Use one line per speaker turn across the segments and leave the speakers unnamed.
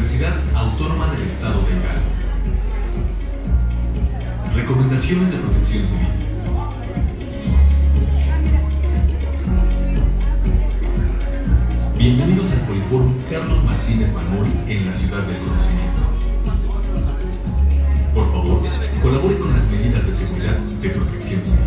Universidad Autónoma del Estado de Hidalgo. Recomendaciones de protección civil. Bienvenidos al Poliforum Carlos Martínez Mamori en la Ciudad del Conocimiento. Por favor, colabore con las medidas de seguridad de protección civil.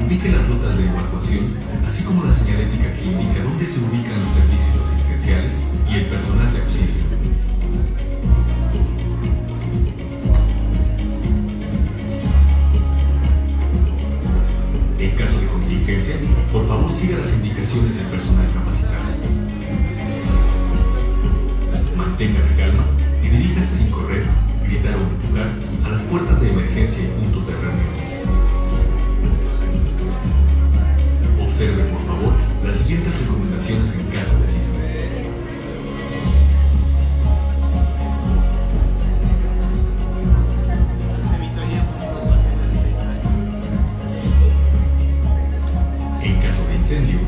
Ubique las rutas de evacuación, así como la señalética que indica dónde se ubican los servicios asistenciales y el personal de auxilio. En caso de contingencia, por favor siga las indicaciones del personal capacitado. Mantenga la calma y diríjase sin correr, gritar o empujar a las puertas de emergencia y puntos de reunión. Observe, por favor, las siguientes recomendaciones en caso de sismo. En caso de incendio,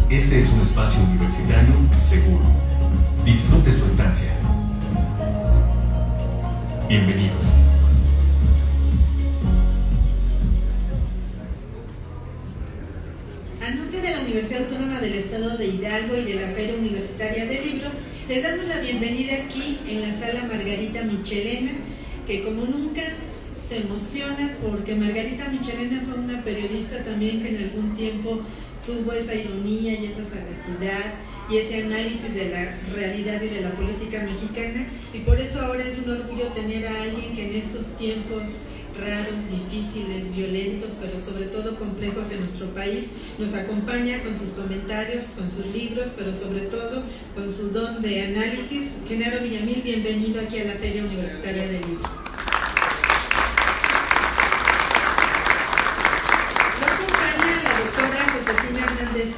este es un espacio universitario seguro. Disfrute su estancia. Bienvenidos.
A nombre de la Universidad Autónoma del Estado de Hidalgo y de la Feria Universitaria del Libro, les damos la bienvenida aquí en la sala Margarita Michelena, que como nunca se emociona porque Margarita Michelena fue una periodista también que en algún tiempo tuvo esa ironía y esa sagacidad y ese análisis de la realidad y de la política mexicana, y por eso ahora es un orgullo tener a alguien que en estos tiempos raros, difíciles, violentos, pero sobre todo complejos de nuestro país, nos acompaña con sus comentarios, con sus libros, pero sobre todo con su don de análisis. Genaro Villamil, bienvenido aquí a la Feria Universitaria del Libro.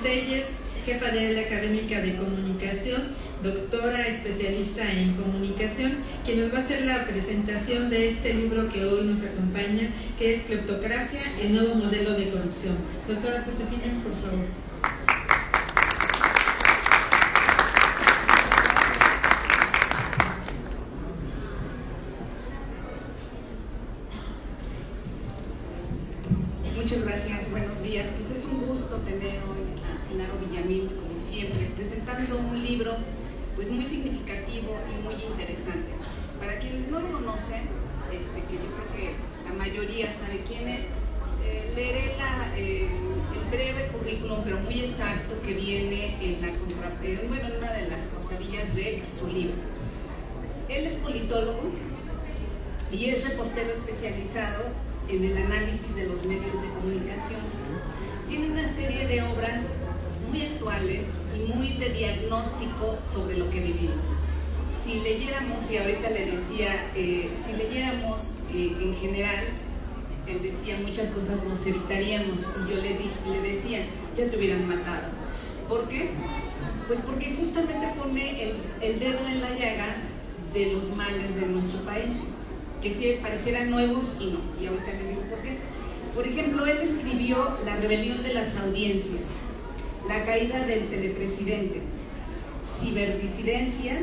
Telles, jefa de área académica de comunicación, doctora especialista en comunicación, quien nos va a hacer la presentación de este libro que hoy nos acompaña, que es Cleptocracia, el nuevo modelo de corrupción. Doctora Josefina, por favor.
Muchas gracias, buenos días. Pues es un gusto tener hoy a Genaro Villamil, como siempre, presentando un libro pues muy significativo y muy interesante. Para quienes no lo conocen, que yo creo que la mayoría sabe quién es, leeré el breve currículum, pero muy exacto, que viene en una de las contratillas de su libro. Él es politólogo y es reportero especializado en el análisis de los medios de comunicación. Tiene una serie de obras muy actuales y muy de diagnóstico sobre lo que vivimos. Si leyéramos, y ahorita le decía, si leyéramos en general, él decía, muchas cosas nos evitaríamos, y yo le decía, ya te hubieran matado. ¿Por qué? Pues porque justamente pone el dedo en la llaga de los males de nuestro país, que sí parecieran nuevos y no, y ahorita les digo por qué. Por ejemplo, él escribió La rebelión de las audiencias, La caída del telepresidente, Ciberdisidencias,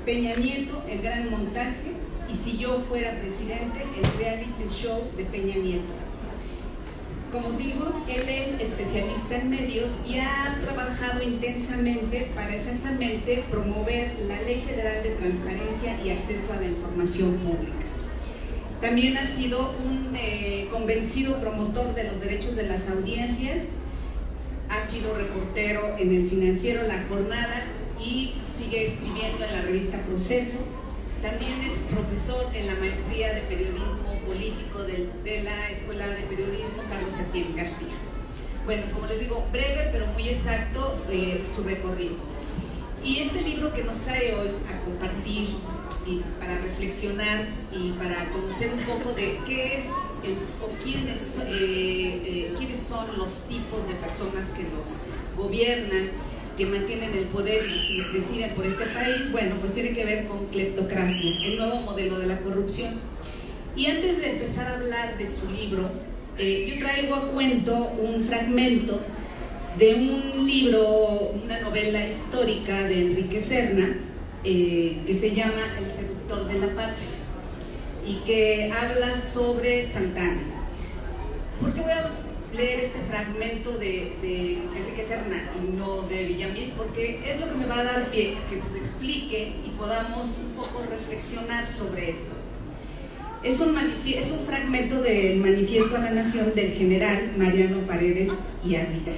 Peña Nieto, El gran montaje, y Si yo fuera presidente, el reality show de Peña Nieto. Como digo, él es especialista en medios y ha trabajado intensamente para exactamente promover la Ley Federal de Transparencia y Acceso a la Información Pública. También ha sido un convencido promotor de los derechos de las audiencias, ha sido reportero en El Financiero, La Jornada, y sigue escribiendo en la revista Proceso. También es profesor en la maestría de periodismo político de la Escuela de Periodismo Carlos Septién García. Bueno, como les digo, breve pero muy exacto su recorrido. Y este libro que nos trae hoy a compartir y para reflexionar y para conocer un poco de qué es o quiénes son son los tipos de personas que nos gobiernan, que mantienen el poder y deciden por este país. Bueno, pues tiene que ver con cleptocracia, el nuevo modelo de la corrupción. Y antes de empezar a hablar de su libro, yo traigo a cuento un fragmento de un libro, una novela histórica de Enrique Serna, que se llama El seductor de la patria, y que habla sobre Santana. ¿Por qué voy a leer este fragmento de Enrique Serna y no de Villamil? Porque es lo que me va a dar pie a que nos explique y podamos un poco reflexionar sobre esto. Es un fragmento del Manifiesto a la Nación del general Mariano Paredes y Arrillaga.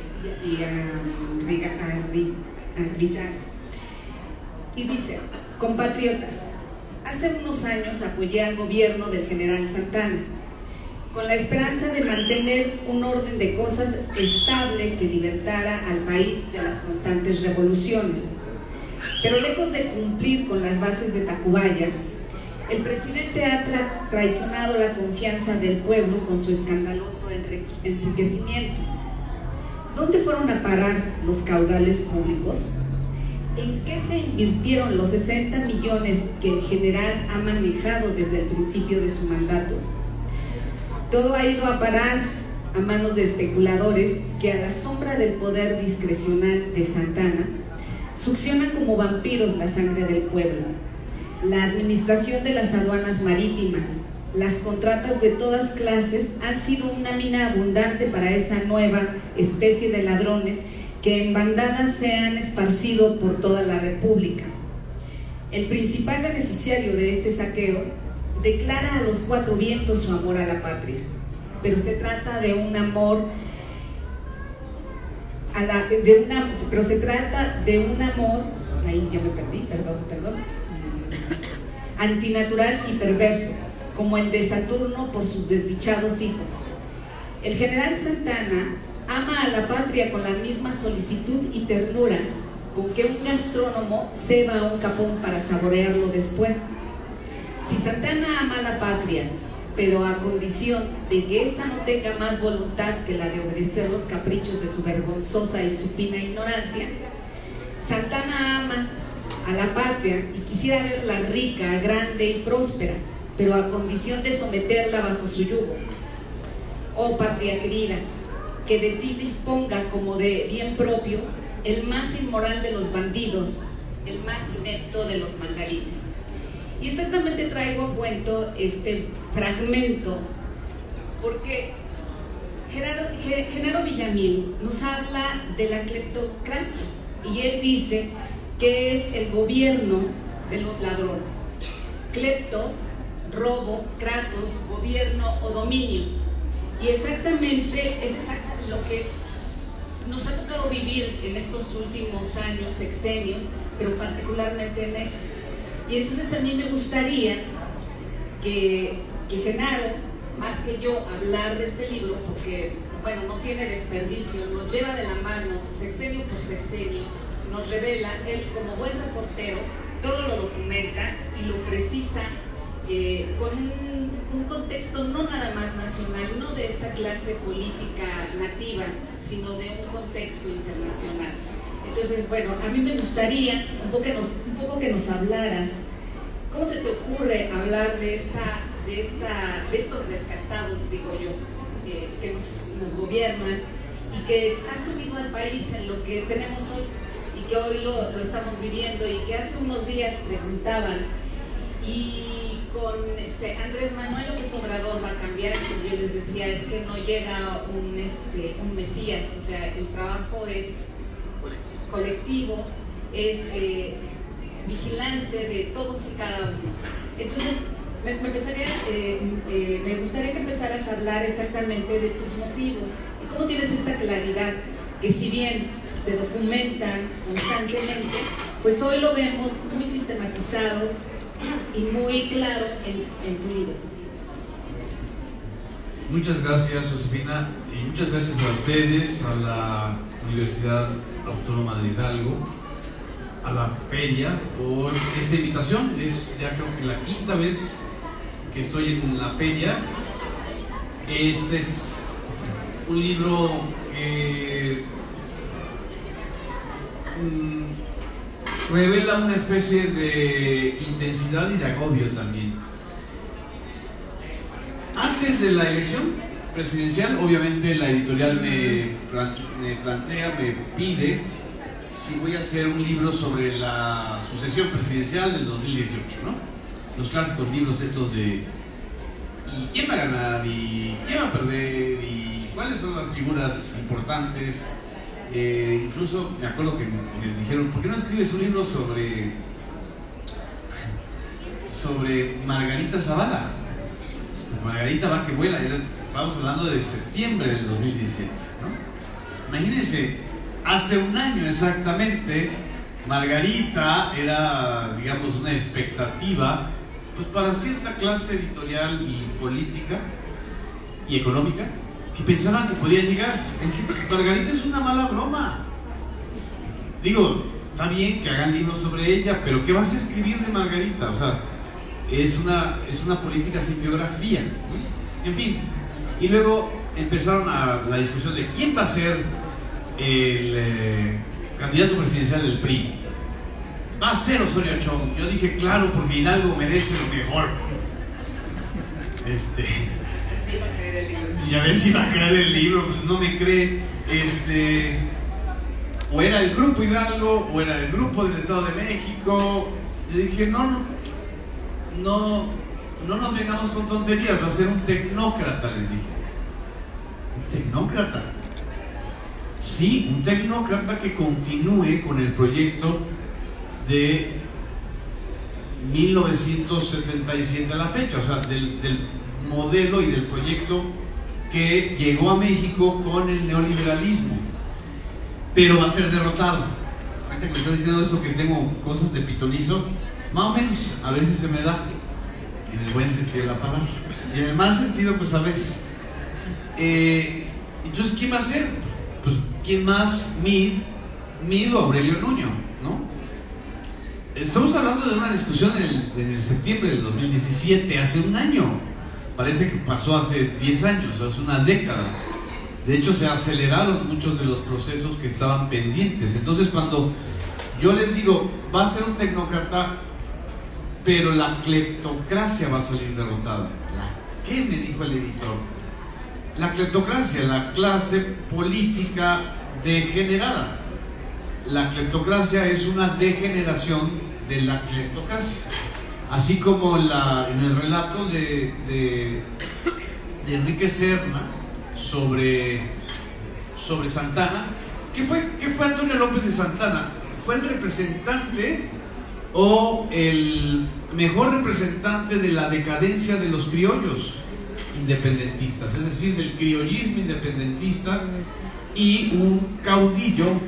Y dice: compatriotas, hace unos años apoyé al gobierno del general Santana, con la esperanza de mantener un orden de cosas estable que libertara al país de las constantes revoluciones. Pero lejos de cumplir con las bases de Tacubaya, el presidente ha traicionado la confianza del pueblo con su escandaloso enriquecimiento. ¿Dónde fueron a parar los caudales públicos? ¿En qué se invirtieron los 60 millones que el general ha manejado desde el principio de su mandato? Todo ha ido a parar a manos de especuladores que, a la sombra del poder discrecional de Santana, succionan como vampiros la sangre del pueblo. La administración de las aduanas marítimas, las contratas de todas clases han sido una mina abundante para esa nueva especie de ladrones que en bandadas se han esparcido por toda la República. El principal beneficiario de este saqueo declara a los cuatro vientos su amor a la patria, pero se trata de un amor ahí ya me perdí, perdón, antinatural y perverso, como el de Saturno por sus desdichados hijos. El general Santana ama a la patria con la misma solicitud y ternura con que un gastrónomo ceba un capón para saborearlo después. Si Santana ama a la patria, pero a condición de que ésta no tenga más voluntad que la de obedecer los caprichos de su vergonzosa y supina ignorancia, Santana ama a la patria y quisiera verla rica, grande y próspera, pero a condición de someterla bajo su yugo. Oh patria querida, que de ti disponga como de bien propio el más inmoral de los bandidos, el más inepto de los mandarines. Y exactamente traigo a cuento este fragmento porque Genaro Villamil nos habla de la cleptocracia y él dice que es el gobierno de los ladrones. Clepto, robo, kratos, gobierno o dominio. Y exactamente es lo que nos ha tocado vivir en estos últimos años, sexenios, pero particularmente en este. Y entonces a mí me gustaría que Genaro, más que yo, hablar de este libro, porque, bueno, no tiene desperdicio, nos lleva de la mano, sexenio por sexenio, nos revela, él como buen reportero, todo lo documenta y lo precisa con un contexto no nada más nacional, no de esta clase política nativa, sino de un contexto internacional. Entonces, bueno, a mí me gustaría un poco que nos hablaras, ¿cómo se te ocurre hablar de estos descastados, digo yo, que nos gobiernan y que han subido al país en lo que tenemos hoy y que hoy lo estamos viviendo y que hace unos días preguntaban, y con Andrés Manuel López Obrador va a cambiar? Y yo les decía, es que no llega un mesías, o sea, el trabajo es colectivo, es vigilante de todos y cada uno. Entonces, me gustaría que empezaras a hablar exactamente de tus motivos y cómo tienes esta claridad, que si bien se documenta constantemente, pues hoy lo vemos muy sistematizado y muy claro en tu libro.
Muchas gracias, Josefina, y muchas gracias a ustedes, a la Universidad Autónoma de Hidalgo, a la feria, por esta invitación. Es ya creo que la quinta vez que estoy en la feria. Este es un libro que revela una especie de intensidad y de agobio también. Antes de la elección presidencial, obviamente la editorial me pide si voy a hacer un libro sobre la sucesión presidencial del 2018, ¿no? Los clásicos libros estos de ¿y quién va a ganar? ¿Y quién va a perder? ¿Y cuáles son las figuras importantes? Incluso me acuerdo que me dijeron, ¿por qué no escribes un libro sobre Margarita Zavala? Margarita va que vuela, estamos hablando de septiembre del 2017, ¿no? Imagínense, hace un año exactamente, Margarita era, digamos, una expectativa pues para cierta clase editorial y política y económica que pensaban que podía llegar. Margarita es una mala broma. Digo, está bien que hagan libros sobre ella, pero ¿qué vas a escribir de Margarita? O sea, es una política sin biografía, ¿no? En fin, y luego empezaron la discusión de quién va a ser el candidato presidencial del PRI. Va a ser Osorio Chong. Yo dije, claro, porque Hidalgo merece lo mejor. Y a ver si va a creer el libro, pues no me cree. O era el grupo Hidalgo, o era el grupo del Estado de México. Yo dije, no nos vengamos con tonterías, va a ser un tecnócrata, les dije. ¿Un tecnócrata? Sí, un tecnócrata que continúe con el proyecto de 1977 a la fecha, o sea, del modelo y del proyecto que llegó a México con el neoliberalismo, pero va a ser derrotado. Ahorita que me estás diciendo eso, que tengo cosas de pitonizo, más o menos, a veces se me da, en el buen sentido de la palabra, y en el mal sentido, pues a veces. Entonces, ¿quién va a ser? Pues, ¿quién más? Mid o Aurelio Nuño, ¿no? Estamos hablando de una discusión en el septiembre del 2017, hace un año. Parece que pasó hace 10 años, o sea, una década. De hecho, se aceleraron muchos de los procesos que estaban pendientes. Entonces, cuando yo les digo, va a ser un tecnócrata, pero la cleptocracia va a salir derrotada. ¿Qué me dijo el editor? La cleptocracia, la clase política degenerada. La cleptocracia es una degeneración de la cleptocracia. Así como en el relato de Enrique Serna sobre Santana, ¿qué fue Antonio López de Santana? Fue el representante o el mejor representante de la decadencia de los criollos independentistas, es decir, del criollismo independentista, y un caudillo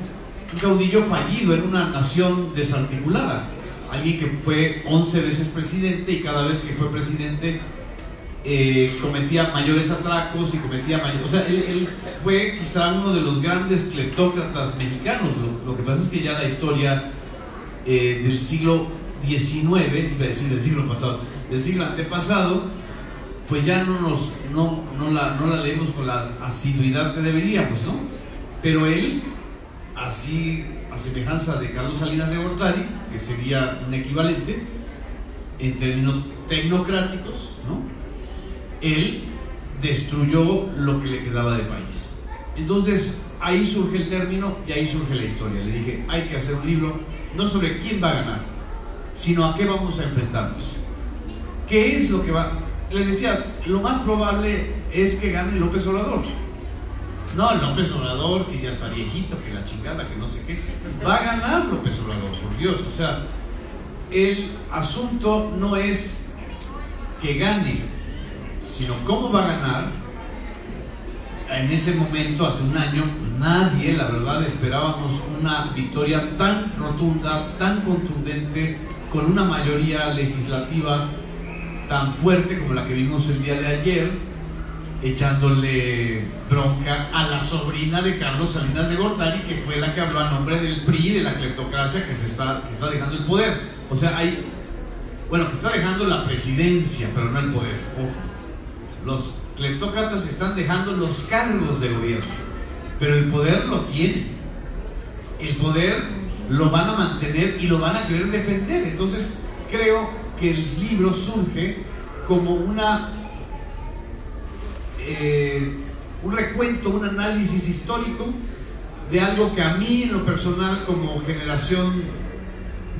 fallido en una nación desarticulada, alguien que fue 11 veces presidente y cada vez que fue presidente cometía mayores atracos y o sea, él fue quizá uno de los grandes cleptócratas mexicanos. Lo que pasa es que ya la historia del siglo XIX, iba a decir del siglo pasado, del siglo antepasado, pues ya no la leemos con la asiduidad que deberíamos, ¿no? Pero él, así a semejanza de Carlos Salinas de Gortari, que sería un equivalente en términos tecnocráticos, ¿no? Él destruyó lo que le quedaba de país. Entonces ahí surge el término y ahí surge la historia. Le dije, hay que hacer un libro no sobre quién va a ganar, sino a qué vamos a enfrentarnos. ¿Qué es lo que va? Les decía, lo más probable es que gane López Obrador. No, López Obrador, que ya está viejito, que la chingada, que no sé qué. Va a ganar López Obrador, por Dios. O sea, el asunto no es que gane, sino cómo va a ganar. En ese momento, hace un año, nadie, la verdad, esperábamos una victoria tan rotunda, tan contundente, con una mayoría legislativa tan fuerte como la que vimos el día de ayer, echándole bronca a la sobrina de Carlos Salinas de Gortari, que fue la que habló a nombre del PRI, de la cleptocracia que está dejando el poder. O sea, que está dejando la presidencia, pero no el poder. Ojo, cleptócratas están dejando los cargos de gobierno, pero el poder lo tienen. El poder lo van a mantener y lo van a querer defender. Entonces creo que el libro surge como un recuento, un análisis histórico de algo que a mí en lo personal, como generación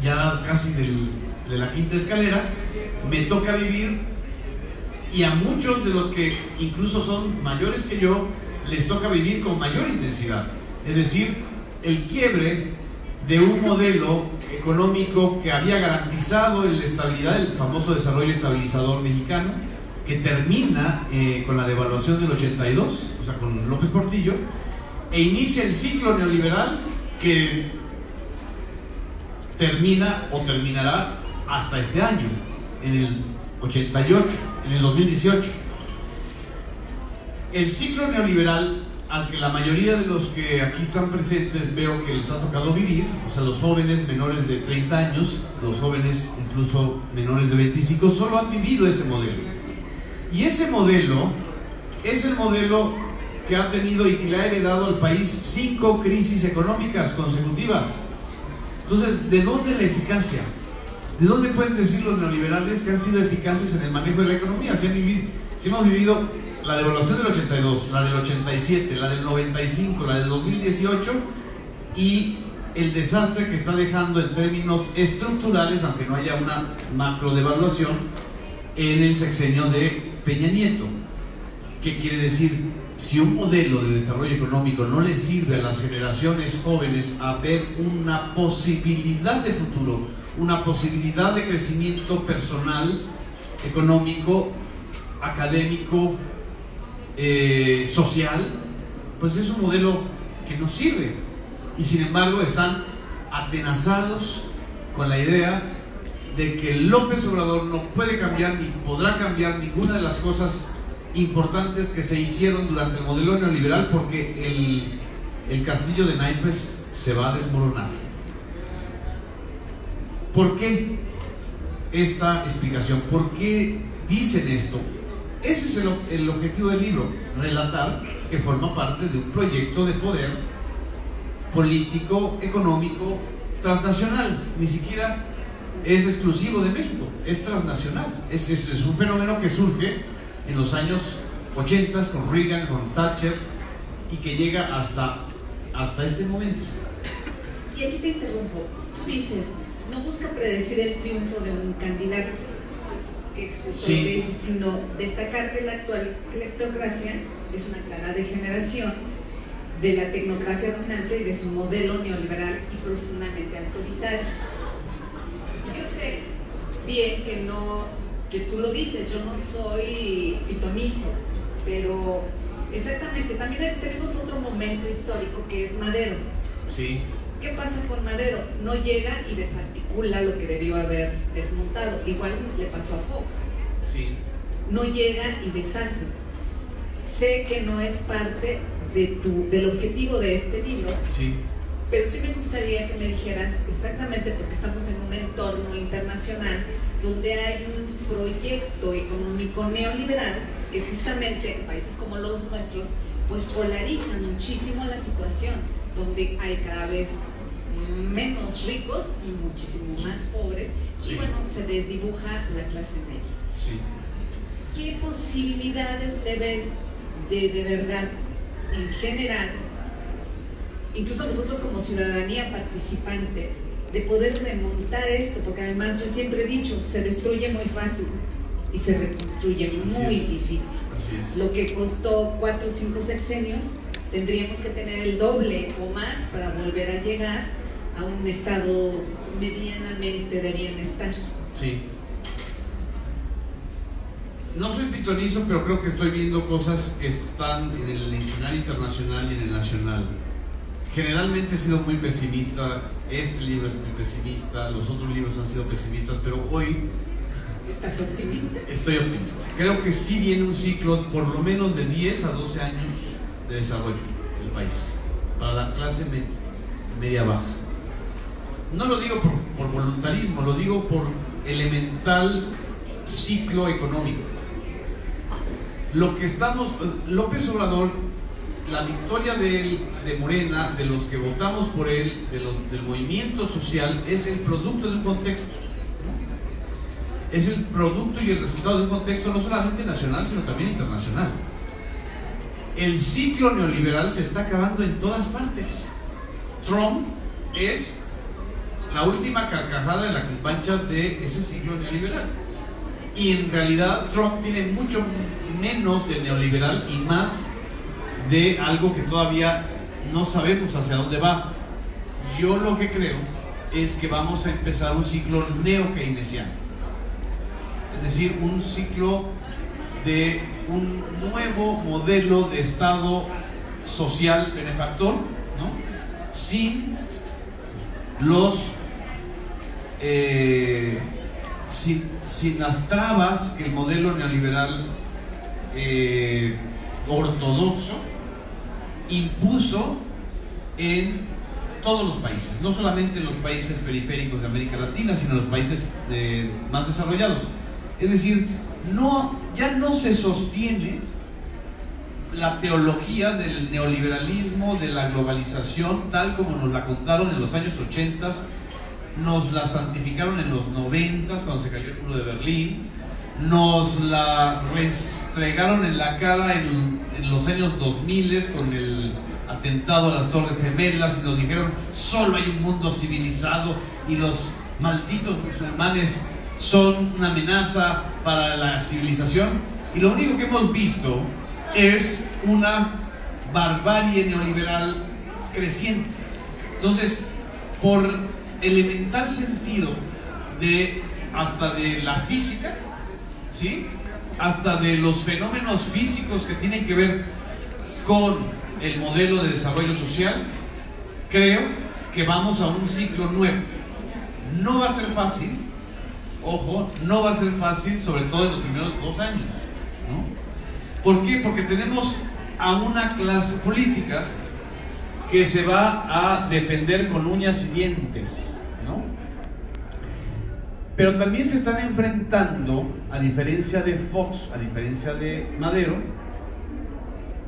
ya casi de la quinta escalera, me toca vivir, y a muchos de los que incluso son mayores que yo les toca vivir con mayor intensidad. Es decir, el quiebre de un modelo económico que había garantizado la estabilidad, el famoso desarrollo estabilizador mexicano, que termina con la devaluación del 82, o sea, con López Portillo, e inicia el ciclo neoliberal que termina o terminará hasta este año, en el 88, en el 2018. El ciclo neoliberal al que la mayoría de los que aquí están presentes veo que les ha tocado vivir, o sea, los jóvenes menores de 30 años, los jóvenes incluso menores de 25, solo han vivido ese modelo. Y ese modelo es el modelo que ha tenido y que le ha heredado al país 5 crisis económicas consecutivas. Entonces, ¿de dónde la eficacia? ¿De dónde pueden decir los neoliberales que han sido eficaces en el manejo de la economía? Si hemos vivido la devaluación del 82, la del 87, la del 95, la del 2018 y el desastre que está dejando en términos estructurales, aunque no haya una macro devaluación, en el sexenio de Peña Nieto. ¿Qué quiere decir? Si un modelo de desarrollo económico no le sirve a las generaciones jóvenes a ver una posibilidad de futuro, una posibilidad de crecimiento personal, económico, académico, social, pues es un modelo que no sirve. Y sin embargo están atenazados con la idea de que López Obrador no puede cambiar ni podrá cambiar ninguna de las cosas importantes que se hicieron durante el modelo neoliberal, porque el castillo de naipes se va a desmoronar. ¿Por qué esta explicación? ¿Por qué dicen esto? Ese es el objetivo del libro, relatar que forma parte de un proyecto de poder político, económico, transnacional. Ni siquiera es exclusivo de México, es transnacional. Es un fenómeno que surge en los años 80 con Reagan, con Thatcher, y que llega hasta este momento.
Y aquí te interrumpo. Tú dices, no busca predecir el triunfo de un candidato, que
sí,
sino destacar que la actual cleptocracia es una clara degeneración de la tecnocracia dominante y de su modelo neoliberal y profundamente autoritario. Yo sé bien que tú lo dices, yo no soy pitonizo, pero exactamente, también tenemos otro momento histórico que es Madero.
Sí.
¿Qué pasa con Madero? No llega y desarticula lo que debió haber desmontado. Igual le pasó a Fox.
Sí.
No llega y deshace. Sé que no es parte del objetivo de este libro,
sí,
pero sí me gustaría que me dijeras exactamente, porque estamos en un entorno internacional donde hay un proyecto económico neoliberal que justamente en países como los nuestros pues polariza muchísimo la situación, donde hay cada vez menos ricos y muchísimo más pobres, sí, y bueno, se desdibuja la clase media.
Sí.
¿Qué posibilidades le ves de verdad en general, incluso nosotros como ciudadanía participante, de poder remontar esto? Porque además yo siempre he dicho, se destruye muy fácil y se reconstruye muy difícil.
Así es.
Lo que costó 4 o 5 sexenios, tendríamos que tener el doble o más para volver a llegar a un estado medianamente de bienestar.
Sí. No soy pitonizo, pero creo que estoy viendo cosas que están en el escenario internacional y en el nacional. Generalmente he sido muy pesimista, este libro es muy pesimista, los otros libros han sido pesimistas, pero hoy
¿Estás optimista?
Estoy optimista. Creo que sí viene un ciclo por lo menos de 10 a 12 años de desarrollo del país para la clase media-baja. No lo digo por voluntarismo, lo digo por elemental ciclo económico. lo que estamos, López Obrador, la victoria de Morena, de los que votamos por él, del movimiento social, es el producto de un contexto, ¿no? Es el producto y el resultado de un contexto no solamente nacional, sino también internacional. El ciclo neoliberal se está acabando en todas partes. Trump es la última carcajada de la compancha de ese ciclo neoliberal. Y en realidad Trump tiene mucho menos de neoliberal y más de algo que todavía no sabemos hacia dónde va. Yo lo que creo es que vamos a empezar un ciclo neo-keynesiano, es decir, un ciclo de un nuevo modelo de Estado social benefactor, ¿no? Sin las trabas que el modelo neoliberal ortodoxo impuso en todos los países, no solamente en los países periféricos de América Latina, sino en los países más desarrollados. Es decir, ya no se sostiene la teología del neoliberalismo, de la globalización, tal como nos la contaron en los años 80, nos la santificaron en los 90, cuando se cayó el muro de Berlín, nos la restregaron en la cara en los años 2000 con el atentado a las Torres Gemelas, y nos dijeron solo hay un mundo civilizado y los malditos musulmanes son una amenaza para la civilización, y lo único que hemos visto es una barbarie neoliberal creciente. Entonces, por elemental sentido hasta de la física, ¿sí?, hasta de los fenómenos físicos que tienen que ver con el modelo de desarrollo social, creo que vamos a un ciclo nuevo. No va a ser fácil, ojo, no va a ser fácil, sobre todo en los primeros 2 años, ¿no? ¿Por qué? Porque tenemos a una clase política que se va a defender con uñas y dientes, ¿no? Pero también se están enfrentando, a diferencia de Fox, a diferencia de Madero,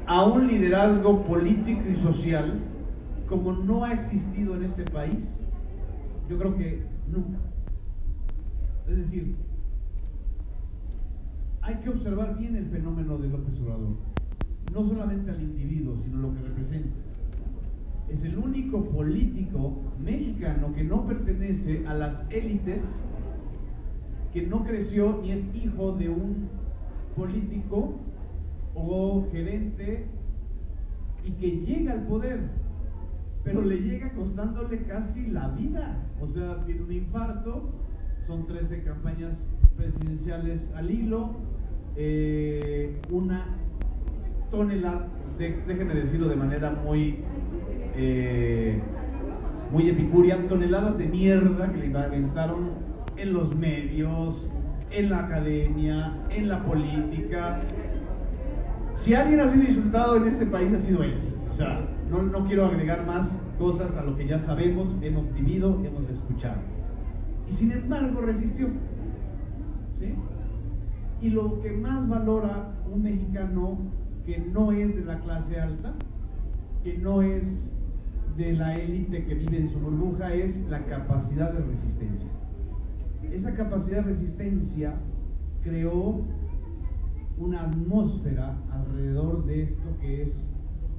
a un liderazgo político y social como no ha existido en este país, yo creo que nunca. Es decir, hay que observar bien el fenómeno de López Obrador, no solamente al individuo, sino lo que representa. Es el único político mexicano que no pertenece a las élites, que no creció ni es hijo de un político o gerente y que llega al poder, pero le llega costándole casi la vida. O sea, tiene un infarto, son 13 campañas presidenciales al hilo, una tonelada, déjenme decirlo de manera muy epicúrea, toneladas de mierda que le aventaron en los medios, en la academia, en la política. Si alguien ha sido insultado en este país, ha sido él. O sea, no quiero agregar más cosas a lo que ya sabemos, hemos vivido, hemos escuchado. Y sin embargo resistió, ¿sí? Y lo que más valora un mexicano que no es de la clase alta, que no es de la élite que vive en su burbuja, es la capacidad de resistencia. Esa capacidad de resistencia creó una atmósfera alrededor de esto que es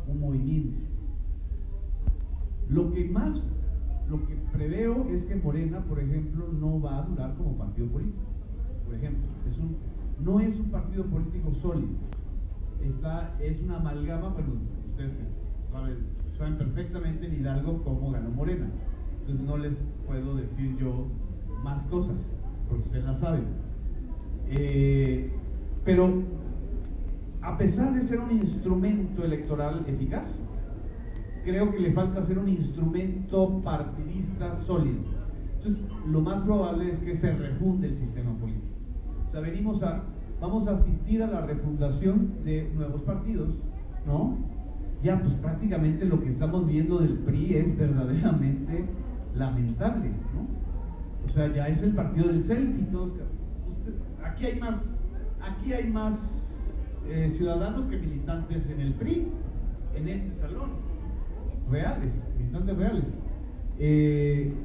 un movimiento. Lo que preveo es que Morena, por ejemplo, no va a durar como partido político. Por ejemplo, no es un partido político sólido. Es una amalgama, pero ustedes saben perfectamente en Hidalgo cómo ganó Morena. Entonces no les puedo decir yo más cosas, porque ustedes las saben. Pero a pesar de ser un instrumento electoral eficaz, creo que le falta ser un instrumento partidista sólido. Entonces, lo más probable es que se refunde el sistema político. O sea, vamos a asistir a la refundación de nuevos partidos, ¿no? Ya, pues prácticamente lo que estamos viendo del PRI es verdaderamente lamentable, ¿no? O sea, ya es el partido del selfie. Aquí hay más
ciudadanos que militantes en el PRI, en este salón, reales, militantes reales.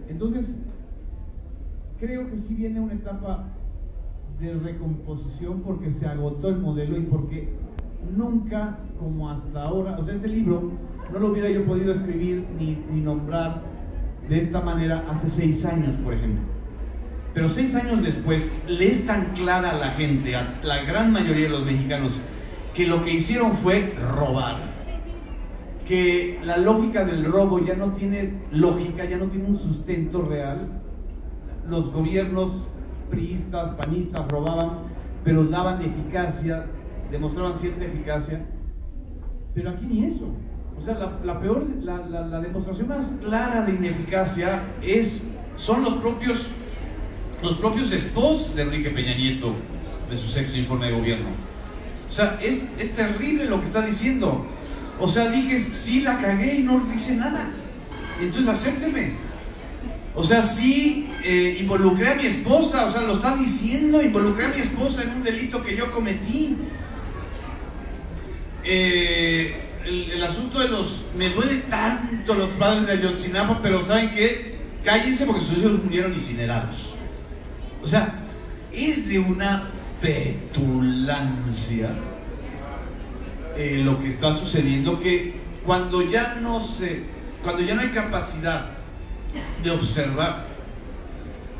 Entonces, creo que sí viene una etapa de recomposición porque se agotó el modelo y porque nunca como hasta ahora, o sea, este libro no lo hubiera yo podido escribir ni nombrar de esta manera hace 6 años, por ejemplo. Pero 6 años después le es tan clara a la gente, a la gran mayoría de los mexicanos, que lo que hicieron fue robar, que la lógica del robo ya no tiene lógica, ya no tiene un sustento real. Los gobiernos priistas, panistas robaban, pero daban eficacia, demostraban cierta eficacia, pero aquí ni eso. O sea, la demostración más clara de ineficacia son los propios esposos de Enrique Peña Nieto, de su 6º informe de gobierno. O sea, es terrible lo que está diciendo. O sea, dije, sí la cagué y no hice nada, entonces acépteme. O sea, sí involucré a mi esposa, o sea, lo está diciendo, involucré a mi esposa en un delito que yo cometí. El asunto de me duele tanto los padres de Ayotzinapa, pero ¿saben qué? Cállense porque sus hijos murieron incinerados. O sea, es de una petulancia lo que está sucediendo, que cuando ya no hay capacidad de observar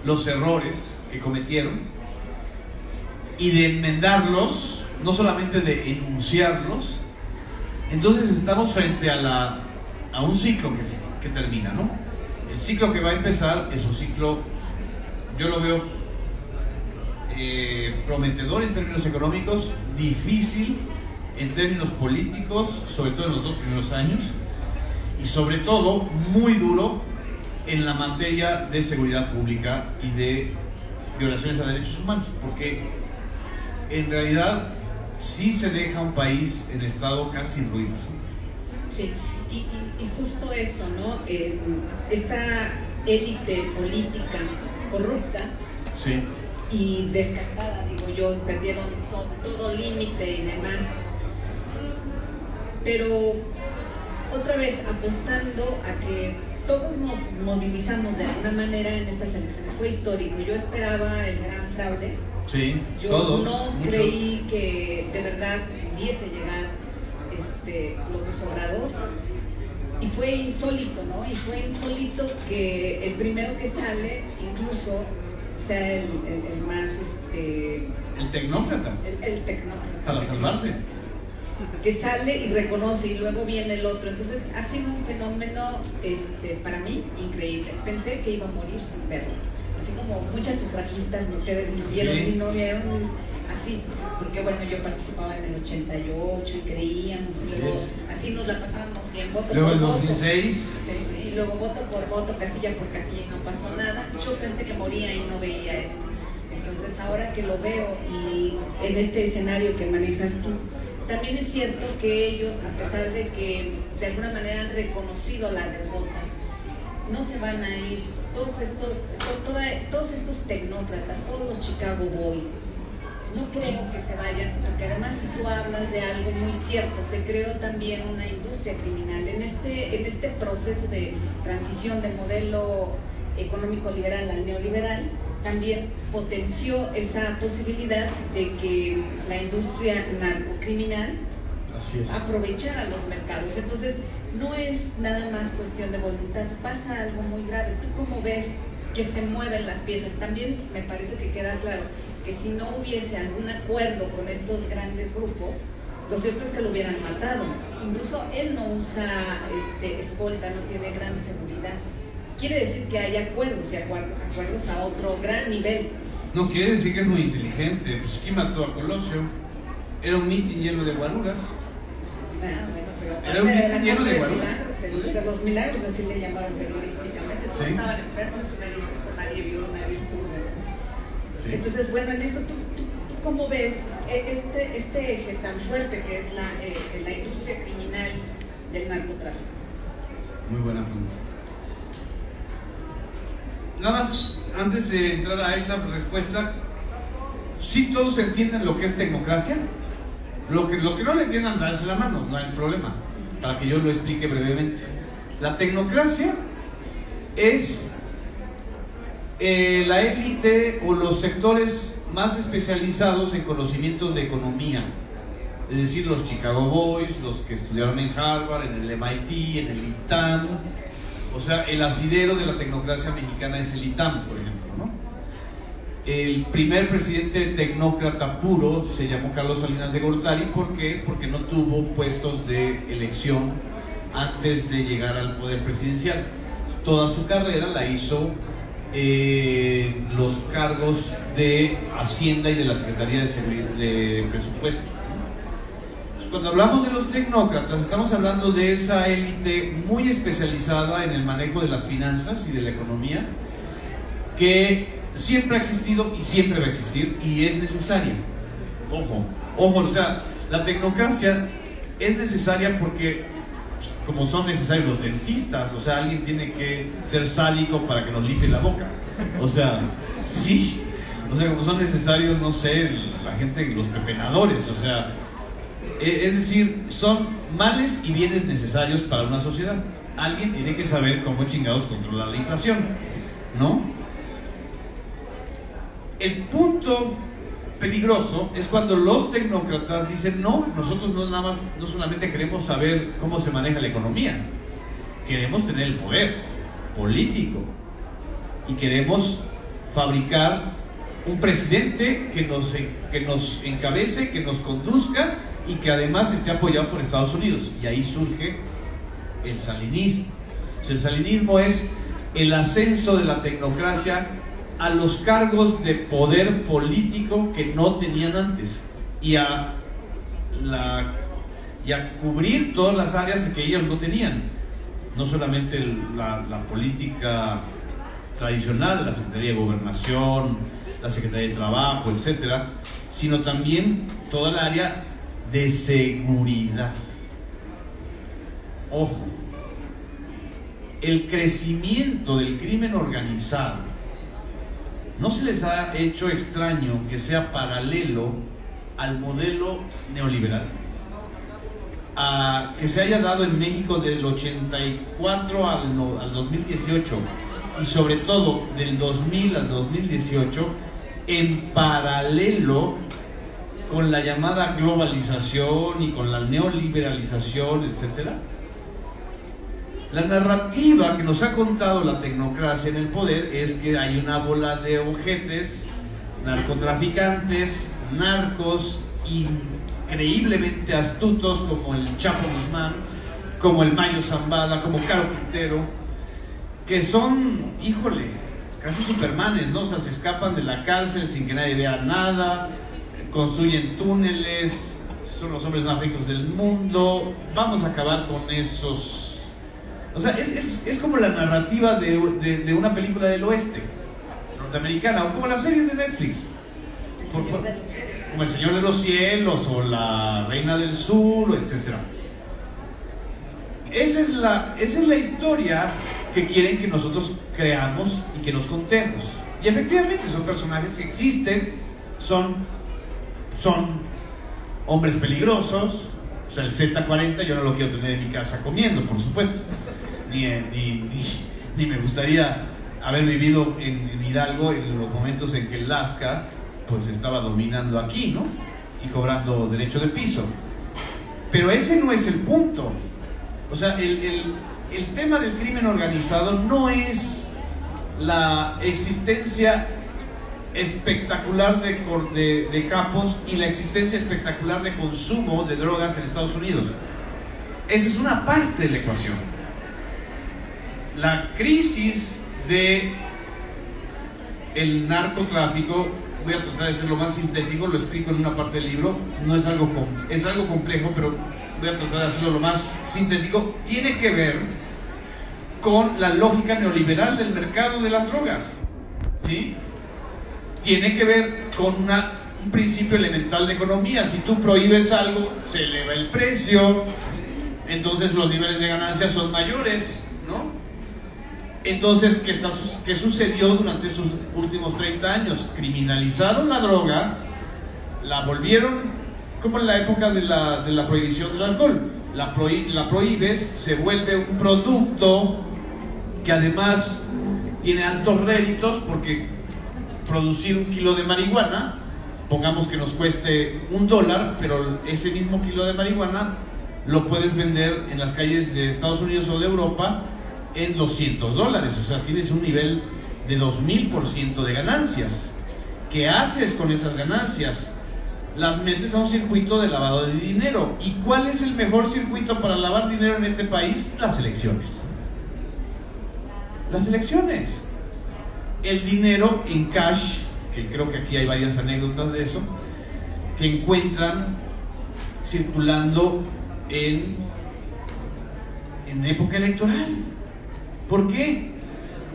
los errores que cometieron y de enmendarlos, no solamente de enunciarlos, entonces estamos frente a un ciclo que termina, ¿no? El ciclo que va a empezar es un ciclo, yo lo veo prometedor en términos económicos, difícil en términos políticos, sobre todo en los 2 primeros años, y sobre todo muy duro en la materia de seguridad pública y de violaciones a derechos humanos, porque en realidad sí se deja un país en estado casi en ruinas.
Sí, y justo eso, ¿no? Esta élite política corrupta,
sí,
y descastada, digo yo, perdieron todo límite y demás, pero otra vez apostando a que todos nos movilizamos de alguna manera en estas elecciones. Fue histórico, yo esperaba el gran fraude.
Sí,
yo
todos,
no
muchos.
Creí que de verdad pudiese llegar López Obrador, y fue insólito, ¿no? Y fue insólito que el primero que sale incluso sea el más
el tecnócrata,
el tecnócrata,
para salvarse,
que sale y reconoce, y luego viene el otro. Entonces ha sido un fenómeno para mí increíble. Pensé que iba a morir sin verlo, así como muchas sufragistas mujeres murieron, sí, y no vieron así, porque bueno, yo participaba en el 88 y creíamos, y luego así nos la pasábamos, y en voto
luego
por
el
voto,
2006,
sí, y luego voto por voto, casilla por casilla, y no pasó nada. Yo pensé que moría y no veía esto. Entonces ahora que lo veo, y en este escenario que manejas tú, también es cierto que ellos, a pesar de que de alguna manera han reconocido la derrota, no se van a ir. Todos estos tecnócratas, todos los Chicago Boys, no creo que se vayan, porque además, si tú hablas de algo muy cierto, se creó también una industria criminal en este proceso de transición del modelo económico liberal al neoliberal. También potenció esa posibilidad de que la industria narcocriminal aprovechara los mercados. Entonces, no es nada más cuestión de voluntad, pasa algo muy grave. ¿Tú cómo ves que se mueven las piezas? También me parece que queda claro que si no hubiese algún acuerdo con estos grandes grupos, lo cierto es que lo hubieran matado. Incluso él no usa escolta, no tiene gran seguridad. Quiere decir que hay acuerdos, y acuerdos a otro gran nivel.
No quiere decir que es muy inteligente. Pues ¿quién mató a Colosio? Era un mitin lleno de guaruras. Era un mitin lleno de guaruras.
De los milagros, así le llamaron periodísticamente. Todos estaban enfermos, nadie vio, nadie pudo. Sí. Entonces, bueno, en eso ¿tú cómo ves este eje tan fuerte que es la industria criminal del narcotráfico?
Muy buena pregunta. Nada más, antes de entrar a esta respuesta, ¿sí todos entienden lo que es tecnocracia? Los que no le entiendan, darse la mano, no hay problema, para que yo lo explique brevemente. La tecnocracia es la élite o los sectores más especializados en conocimientos de economía, es decir, los Chicago Boys, los que estudiaron en Harvard, en el MIT, en el ITAM. O sea, el asidero de la tecnocracia mexicana es el ITAM, por ejemplo, ¿no? El primer presidente tecnócrata puro se llamó Carlos Salinas de Gortari. ¿Por qué? Porque no tuvo puestos de elección antes de llegar al poder presidencial. Toda su carrera la hizo los cargos de Hacienda y de la Secretaría de Presupuesto. Cuando hablamos de los tecnócratas, estamos hablando de esa élite muy especializada en el manejo de las finanzas y de la economía, que siempre ha existido y siempre va a existir y es necesaria. Ojo, o sea, la tecnocracia es necesaria porque, como son necesarios los dentistas, o sea, alguien tiene que ser sádico para que nos limpie la boca. O sea, sí, o sea, como son necesarios, no sé, la gente, los pepenadores, o sea, es decir, son males y bienes necesarios para una sociedad. Alguien tiene que saber cómo chingados controlar la inflación, ¿no? El punto peligroso es cuando los tecnócratas dicen: no, nosotros no solamente queremos saber cómo se maneja la economía, queremos tener el poder político y queremos fabricar un presidente que nos encabece, que nos conduzca y que además esté apoyado por Estados Unidos. Y ahí surge el salinismo. O sea, el salinismo es el ascenso de la tecnocracia a los cargos de poder político que no tenían antes y a cubrir todas las áreas que ellos no tenían. No solamente la política tradicional, la Secretaría de Gobernación, la Secretaría de Trabajo, etcétera, sino también toda el área de seguridad. Ojo, el crecimiento del crimen organizado, ¿no se les ha hecho extraño que sea paralelo al modelo neoliberal? Que se haya dado en México del 84 al 2018 y sobre todo del 2000 al 2018 en paralelo con la llamada globalización y con la neoliberalización, etcétera. La narrativa que nos ha contado la tecnocracia en el poder es que hay una bola de ojetes, narcotraficantes, narcos increíblemente astutos como el Chapo Guzmán, como el Mayo Zambada, como Caro Quintero, que son, híjole, casi supermanes, ¿no? O sea, se escapan de la cárcel sin que nadie vea nada, construyen túneles, son los hombres más ricos del mundo. Vamos a acabar con esos. O sea, es como la narrativa de una película del oeste norteamericana, o como las series de Netflix, como El Señor de los Cielos o La Reina del Sur, etc. Esa es la historia que quieren que nosotros creamos y que nos contemos. Y efectivamente son personajes que existen, son hombres peligrosos. O sea, el Z40 yo no lo quiero tener en mi casa comiendo, por supuesto. Ni me gustaría haber vivido en Hidalgo en los momentos en que el Lasca pues estaba dominando aquí, ¿no? Y cobrando derecho de piso. Pero ese no es el punto. O sea, el tema del crimen organizado no es la existencia espectacular de capos y la existencia espectacular de consumo de drogas en Estados Unidos. Esa es una parte de la ecuación. La crisis de el narcotráfico, voy a tratar de ser lo más sintético, lo explico en una parte del libro, no es algo es algo complejo, pero voy a tratar de hacerlo lo más sintético. Tiene que ver con la lógica neoliberal del mercado de las drogas, ¿sí? Tiene que ver con un principio elemental de economía. Si tú prohíbes algo, se eleva el precio, entonces los niveles de ganancia son mayores, ¿no? Entonces, ¿qué sucedió durante esos últimos 30 años? Criminalizaron la droga, la volvieron como en la época de la prohibición del alcohol. La prohíbes, se vuelve un producto que además tiene altos réditos, porque producir 1 kilo de marihuana, pongamos que nos cueste $1, pero ese mismo kilo de marihuana lo puedes vender en las calles de Estados Unidos o de Europa en $200. O sea, tienes un nivel de 2000% de ganancias. ¿Qué haces con esas ganancias? Las metes a un circuito de lavado de dinero. ¿Y cuál es el mejor circuito para lavar dinero en este país? Las elecciones. Las elecciones. El dinero en cash, que creo que aquí hay varias anécdotas de eso, que encuentran circulando en época electoral. ¿Por qué?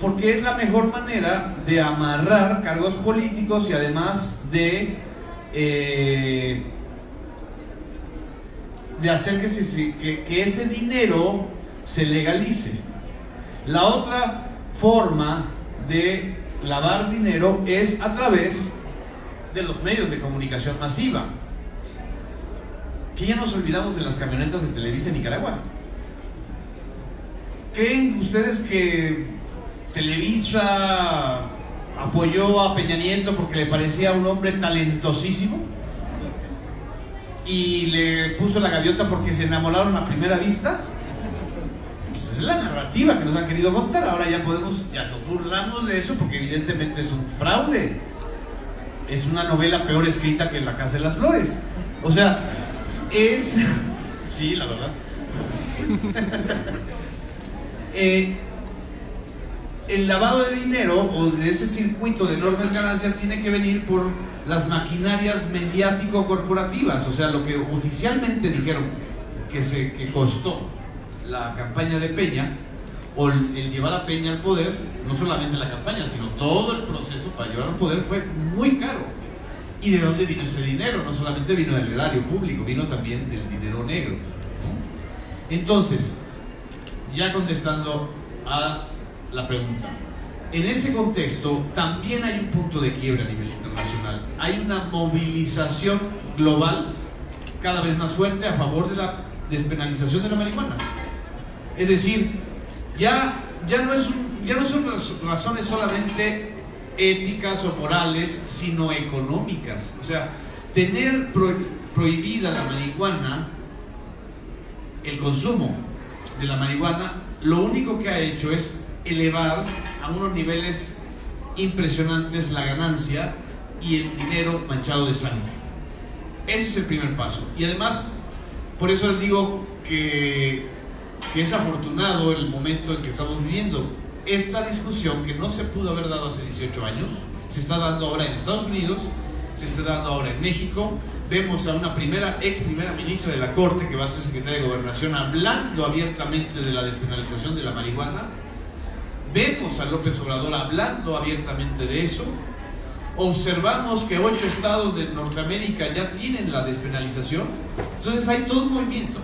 Porque es la mejor manera de amarrar cargos políticos y además de hacer que ese dinero se legalice. La otra forma de lavar dinero es a través de los medios de comunicación masiva. Que ya nos olvidamos de las camionetas de Televisa en Nicaragua. ¿Creen ustedes que Televisa apoyó a Peña Nieto porque le parecía un hombre talentosísimo? ¿Y le puso la gaviota porque se enamoraron a primera vista? Pues es la narrativa que nos han querido contar. Ahora ya nos burlamos de eso porque evidentemente es un fraude. Es una novela peor escrita que La Casa de las Flores. O sea, sí, la verdad. El lavado de dinero o de ese circuito de enormes ganancias tiene que venir por las maquinarias mediático-corporativas. O sea, lo que oficialmente dijeron que costó la campaña de Peña, o el llevar a Peña al poder, no solamente la campaña, sino todo el proceso para llevar al poder, fue muy caro. ¿Y de dónde vino ese dinero? No solamente vino del erario público, vino también del dinero negro, ¿no? Entonces, ya contestando a la pregunta, en ese contexto también hay un punto de quiebra a nivel internacional. Hay una movilización global cada vez más fuerte a favor de la despenalización de la marihuana. Es decir, ya no son razones solamente éticas o morales, sino económicas. O sea, tener prohibida la marihuana, el consumo de la marihuana, lo único que ha hecho es elevar a unos niveles impresionantes la ganancia y el dinero manchado de sangre. Ese es el primer paso. Y además, por eso les digo que es afortunado el momento en que estamos viviendo. Esta discusión, que no se pudo haber dado hace 18 años, se está dando ahora en Estados Unidos, se está dando ahora en México. Vemos a una ex primera ministra de la Corte, que va a ser secretaria de Gobernación, hablando abiertamente de la despenalización de la marihuana. Vemos a López Obrador hablando abiertamente de eso. Observamos que 8 estados de Norteamérica ya tienen la despenalización. Entonces hay todo un movimiento.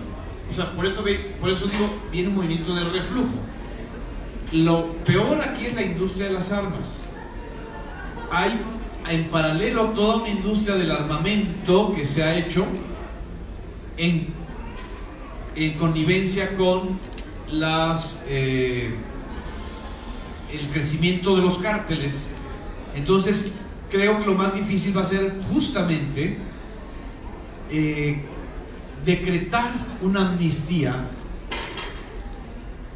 O sea, por eso digo, viene un movimiento de reflujo. Lo peor aquí es la industria de las armas. Hay en paralelo toda una industria del armamento que se ha hecho en connivencia con el crecimiento de los cárteles. Entonces creo que lo más difícil va a ser justamente decretar una amnistía.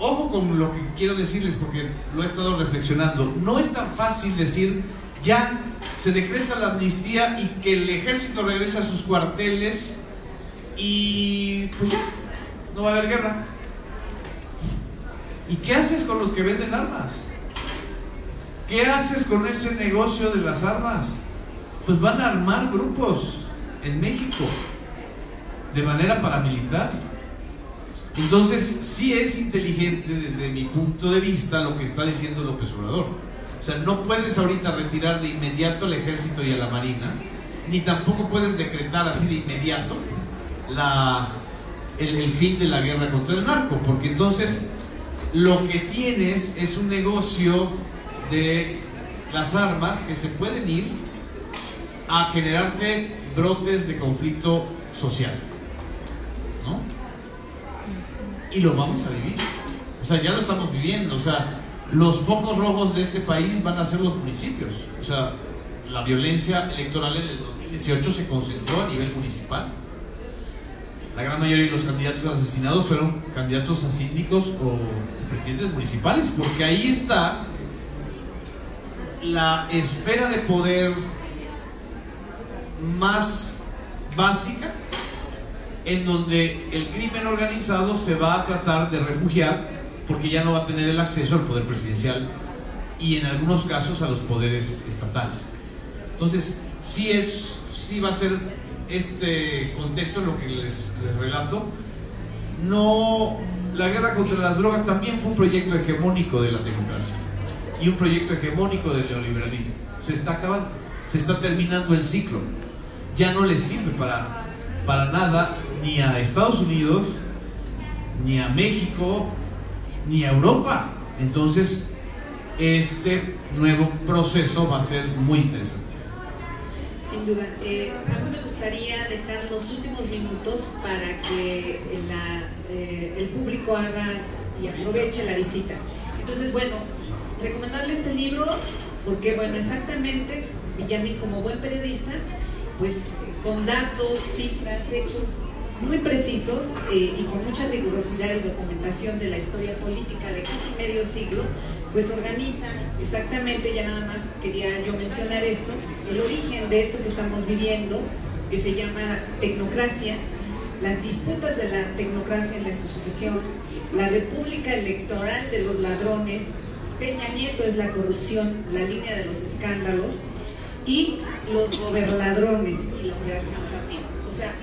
Ojo con lo que quiero decirles, porque lo he estado reflexionando. No es tan fácil decir ya se decreta la amnistía y que el ejército regrese a sus cuarteles y pues ya, no va a haber guerra. ¿Y qué haces con los que venden armas? ¿Qué haces con ese negocio de las armas? Pues van a armar grupos en México de manera paramilitar. Entonces sí es inteligente desde mi punto de vista lo que está diciendo López Obrador. O sea, no puedes ahorita retirar de inmediato al ejército y a la marina, ni tampoco puedes decretar así de inmediato el fin de la guerra contra el narco, porque entonces lo que tienes es un negocio de las armas que se pueden ir a generarte brotes de conflicto social, ¿no? Y lo vamos a vivir, o sea, ya lo estamos viviendo, o sea, los focos rojos de este país van a ser los municipios, o sea, la violencia electoral en el 2018 se concentró a nivel municipal. La gran mayoría de los candidatos asesinados fueron candidatos a síndicos o presidentes municipales, porque ahí está la esfera de poder más básica, en donde el crimen organizado se va a tratar de refugiar, porque ya no va a tener el acceso al poder presidencial y en algunos casos a los poderes estatales. Entonces, sí va a ser este contexto en lo que les relato. No, la guerra contra las drogas también fue un proyecto hegemónico de la democracia y un proyecto hegemónico del neoliberalismo. Se está acabando, se está terminando el ciclo. Ya no le sirve para nada ni a Estados Unidos, ni a México, ni a Europa. Entonces, este nuevo proceso va a ser muy interesante.
Sin duda. A mí me gustaría dejar los últimos minutos para que el público haga y aproveche la visita. Entonces, bueno, recomendarle este libro porque, bueno, exactamente, Villamil, como buen periodista, pues con datos, cifras, hechos muy precisos y con mucha rigurosidad y documentación de la historia política de casi medio siglo, pues organiza exactamente, ya nada más quería yo mencionar esto, el origen de esto que estamos viviendo, que se llama tecnocracia, las disputas de la tecnocracia en la sucesión, la república electoral de los ladrones, Peña Nieto es la corrupción, la línea de los escándalos, y los goberladrones y la operación Zafiro. O sea,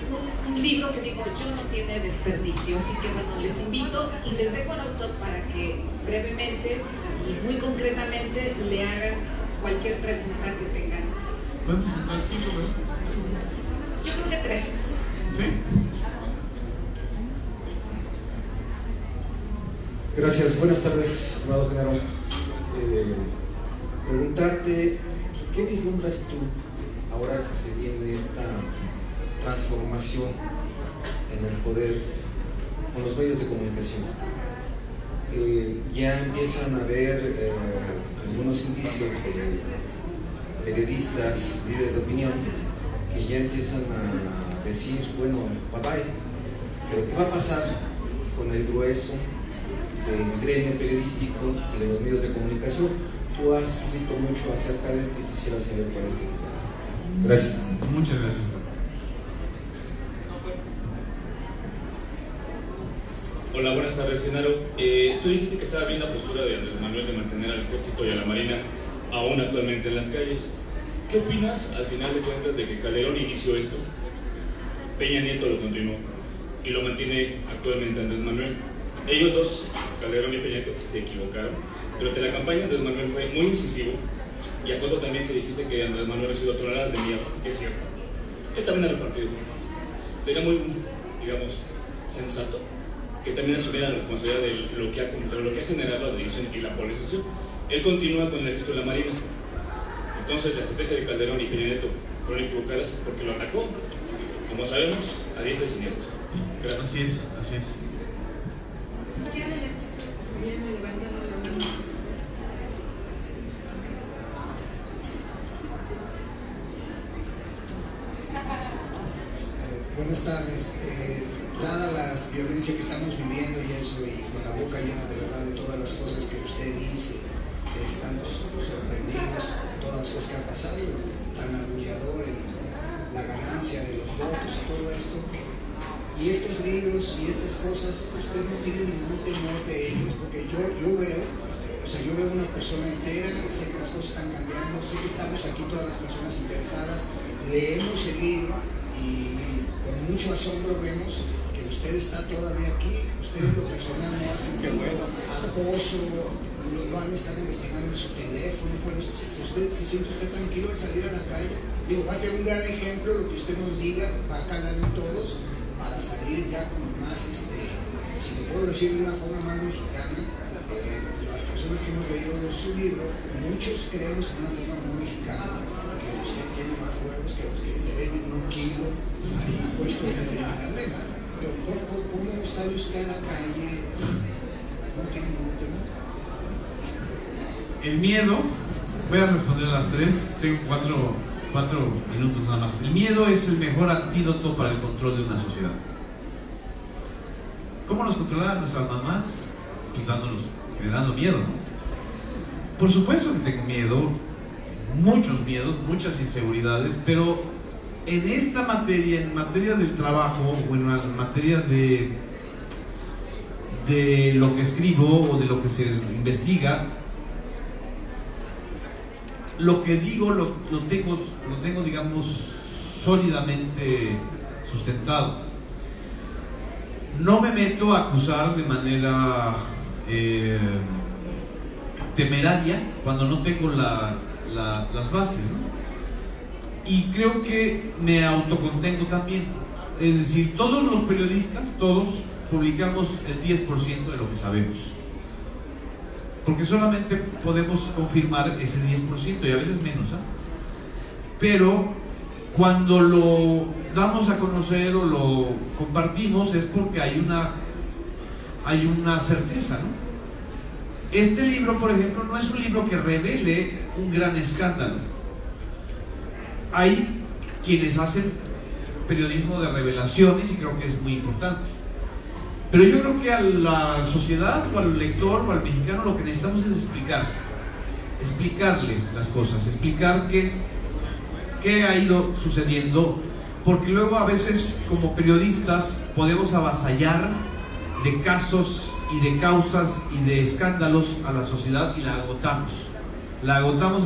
un libro que digo yo no tiene desperdicio, así que bueno, les invito y les dejo al autor para que brevemente y muy concretamente le hagan cualquier pregunta que tengan.
¿Podemos contar 5 minutos?
Yo creo que 3.
¿Sí?
Gracias, buenas tardes, estimado Genaro. Preguntarte, ¿qué vislumbras tú ahora que se viene esta transformación en el poder con los medios de comunicación? Ya empiezan a haber algunos indicios de periodistas, líderes de opinión, que ya empiezan a decir, bueno, bye bye, pero ¿qué va a pasar con el grueso del gremio periodístico y de los medios de comunicación? Tú has escrito mucho acerca de esto y quisiera saber cuál es tu opinión. Gracias.
Muchas gracias.
Hola, buenas tardes, Genaro. Tú dijiste que estaba bien la postura de Andrés Manuel de mantener al ejército y a la marina aún actualmente en las calles. ¿Qué opinas, al final de cuentas, de que Calderón inició esto, Peña Nieto lo continuó y lo mantiene actualmente Andrés Manuel? Ellos dos, Calderón y Peña Nieto, se equivocaron. Durante la campaña Andrés Manuel fue muy incisivo y acuerdo también que dijiste que Andrés Manuel recibió toneladas de mierda, que es cierto. Él también ha repartido. Sería muy, digamos, sensato que también asumiera la responsabilidad de lo que ha generado la división y la polarización. Él continúa con el registro de la Marina. Entonces la estrategia de Calderón y Peña Nieto fueron equivocadas porque lo atacó, como sabemos, a diestra y siniestra. Gracias.
Así es, así es.
¿Qué adelante? Bien, levantando la mano.
Buenas tardes. Dada la violencia que estamos viviendo y eso, y con la boca llena de verdad de todas las cosas que usted dice, estamos sorprendidos de todas las cosas que han pasado, tan arrullador en la ganancia de los votos y todo esto. Y estos libros y estas cosas, usted no tiene ningún temor de ellos, porque yo veo una persona entera, sé que las cosas están cambiando, sé que estamos aquí todas las personas interesadas, leemos el libro y con mucho asombro vemos que usted está todavía aquí, usted en lo personal no ha sentido acoso, lo han estado investigando en su teléfono, se siente usted tranquilo al salir a la calle. Digo, va a ser un gran ejemplo lo que usted nos diga, va a calar en todos para salir ya con más, si lo puedo decir de una forma más mexicana. Las personas que hemos leído su libro, muchos creemos en una forma muy mexicana, que usted tiene más huevos que los que se ven en 1 kilo ahí puesto en la nevera. ¿Cómo sale usted a la calle? ¿No tiene ningún temor?
El miedo, voy a responder a las 3, tengo 4 minutos nada más. El miedo es el mejor antídoto para el control de una sociedad. ¿Cómo nos controlaban nuestras mamás? Pues generando miedo, ¿no? Por supuesto que tengo miedo, muchos miedos, muchas inseguridades, pero en esta materia, en materia del trabajo o en la materia de lo que escribo o de lo que se investiga, lo que digo lo tengo, digamos, sólidamente sustentado. No me meto a acusar de manera temeraria cuando no tengo las bases, ¿no? Y creo que me autocontengo también. Es decir, todos los periodistas, todos, publicamos el 10% de lo que sabemos. Porque solamente podemos confirmar ese 10% y a veces menos, ¿eh? Pero cuando lo damos a conocer o lo compartimos es porque hay una certeza, ¿no? Este libro, por ejemplo, no es un libro que revele un gran escándalo. Hay quienes hacen periodismo de revelaciones y creo que es muy importante. Pero yo creo que a la sociedad o al lector o al mexicano lo que necesitamos es explicarle las cosas, explicar qué ha ido sucediendo, porque luego a veces como periodistas podemos avasallar de casos y de causas y de escándalos a la sociedad y la agotamos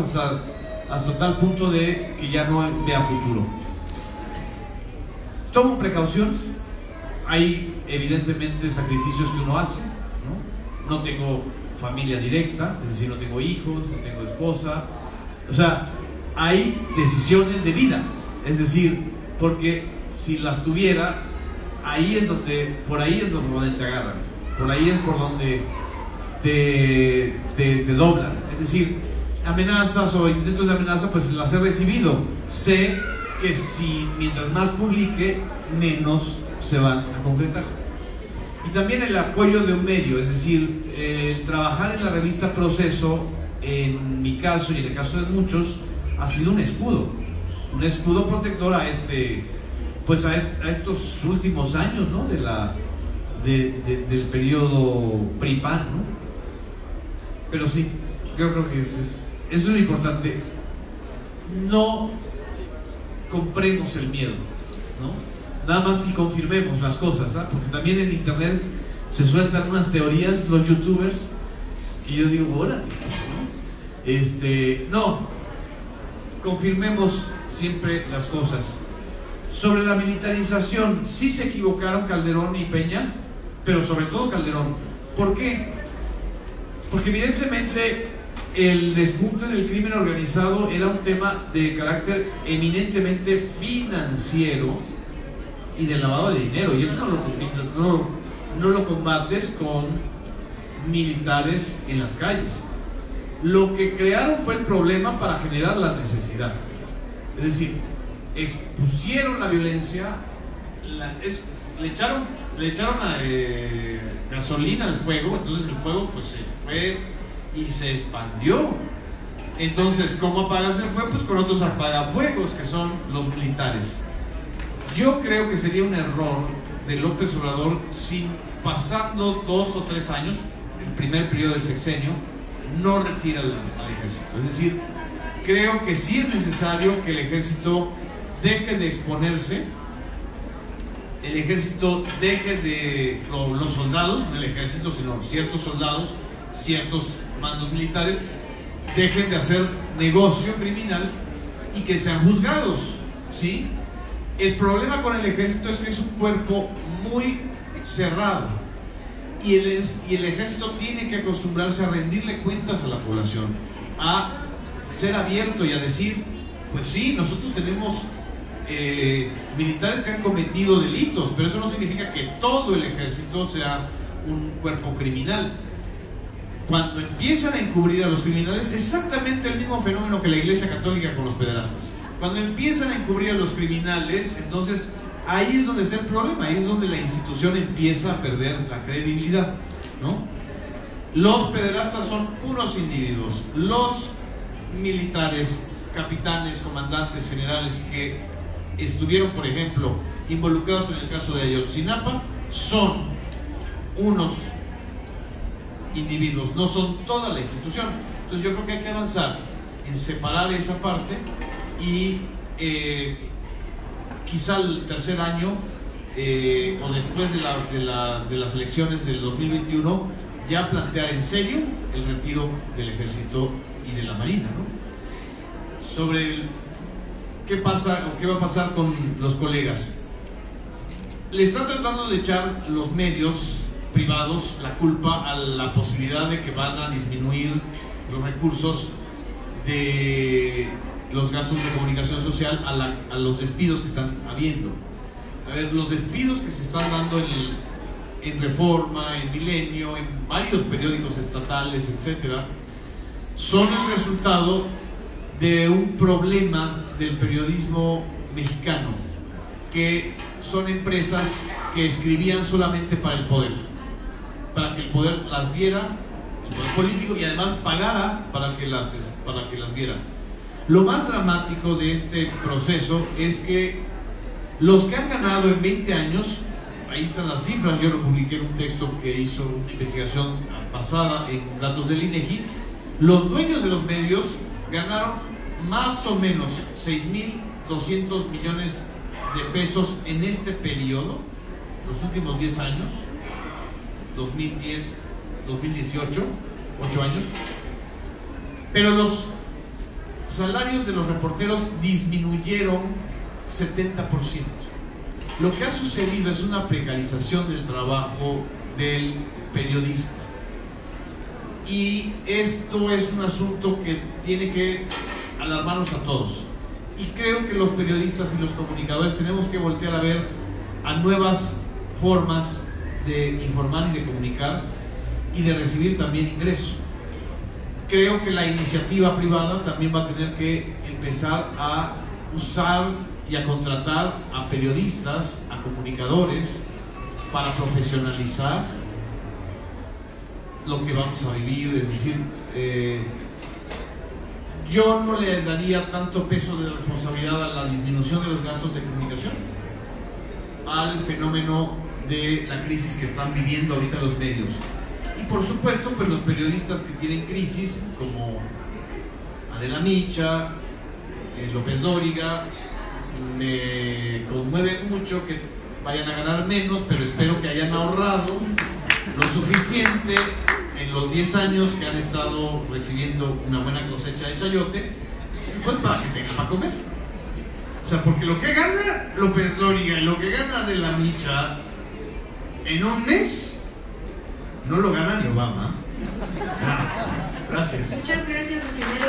hasta tal punto de que ya no vea futuro. Tomo precauciones. Hay evidentemente sacrificios que uno hace, ¿no? No tengo familia directa, es decir, no tengo hijos, no tengo esposa. O sea, hay decisiones de vida, es decir, porque si las tuviera, por ahí es donde te agarran, por ahí es por donde te doblan. Es decir, amenazas o intentos de amenaza, pues las he recibido. Sé que si mientras más publique, menos se van a concretar. Y también el apoyo de un medio, es decir, el trabajar en la revista Proceso, en mi caso y en el caso de muchos, ha sido un escudo protector a estos últimos años, ¿no? del periodo PRI-PAN, ¿no? Pero sí, yo creo que eso es lo importante. No compremos el miedo, ¿no? Nada más y confirmemos las cosas, ¿eh? Porque también en internet se sueltan unas teorías los youtubers y yo digo, órale, ¿no? No, confirmemos siempre las cosas. Sobre la militarización, sí se equivocaron Calderón y Peña, pero sobre todo Calderón. ¿Por qué? Porque evidentemente el despunte del crimen organizado era un tema de carácter eminentemente financiero y del lavado de dinero, y eso no lo combates con militares en las calles. Lo que crearon fue el problema para generar la necesidad. Es decir, expusieron la violencia, le echaron gasolina al fuego, entonces el fuego pues se fue y se expandió. Entonces, ¿cómo apagas el fuego? Pues con otros apagafuegos que son los militares. Yo creo que sería un error de López Obrador si pasando 2 o 3 años, el primer periodo del sexenio, no retira al ejército. Es decir, creo que sí es necesario que el ejército deje de exponerse, el ejército deje de, los soldados, no el ejército, sino ciertos soldados, ciertos mandos militares, dejen de hacer negocio criminal y que sean juzgados, ¿sí? El problema con el ejército es que es un cuerpo muy cerrado y el ejército tiene que acostumbrarse a rendirle cuentas a la población, a ser abierto y a decir, pues sí, nosotros tenemos militares que han cometido delitos, pero eso no significa que todo el ejército sea un cuerpo criminal. Cuando empiezan a encubrir a los criminales, es exactamente el mismo fenómeno que la Iglesia Católica con los pederastas.
Cuando empiezan a encubrir a los criminales, entonces ahí es donde está el problema, ahí es donde la institución empieza a perder la credibilidad, ¿no? Los pederastas son unos individuos, los militares, capitanes, comandantes, generales que estuvieron, por ejemplo, involucrados en el caso de Ayotzinapa, son unos individuos, no son toda la institución. Entonces yo creo que hay que avanzar en separar esa parte y quizá el tercer año o después de las elecciones del 2021 ya plantear en serio el retiro del ejército y de la marina, ¿no? Sobre qué pasa o qué va a pasar con los colegas. Le están tratando de echar los medios privados la culpa a la posibilidad de que van a disminuir los recursos de los gastos de comunicación social a los despidos que están habiendo. A ver, los despidos que se están dando en Reforma, en Milenio, en varios periódicos estatales, etcétera, son el resultado de un problema del periodismo mexicano, que son empresas que escribían solamente para el poder, para que el poder las viera, el poder político, y además pagara para que las viera. Lo más dramático de este proceso es que los que han ganado en 20 años, ahí están las cifras, yo lo publiqué en un texto que hizo una investigación basada en datos del INEGI, los dueños de los medios ganaron más o menos 6.200 millones de pesos en este periodo, los últimos 10 años, 2010, 2018, 8 años, pero los salarios de los reporteros disminuyeron 70%. Lo que ha sucedido es una precarización del trabajo del periodista, y esto es un asunto que tiene que alarmarnos a todos, y creo que los periodistas y los comunicadores tenemos que voltear a ver a nuevas formas de informar y de comunicar y de recibir también ingresos. Creo que la iniciativa privada también va a tener que empezar a usar y a contratar a periodistas, a comunicadores, para profesionalizar lo que vamos a vivir. Es decir, yo no le daría tanto peso de responsabilidad a la disminución de los gastos de comunicación al fenómeno de la crisis que están viviendo ahorita los medios. Y por supuesto, pues los periodistas que tienen crisis, como Adela Micha, López Dóriga, me conmueve mucho que vayan a ganar menos, pero espero que hayan ahorrado lo suficiente en los 10 años que han estado recibiendo una buena cosecha de chayote, pues para que tengan para comer. O sea, porque lo que gana López Dóriga y lo que gana Adela Micha en un mes no lo gana ni Obama. Gracias.
Muchas gracias, ingeniero.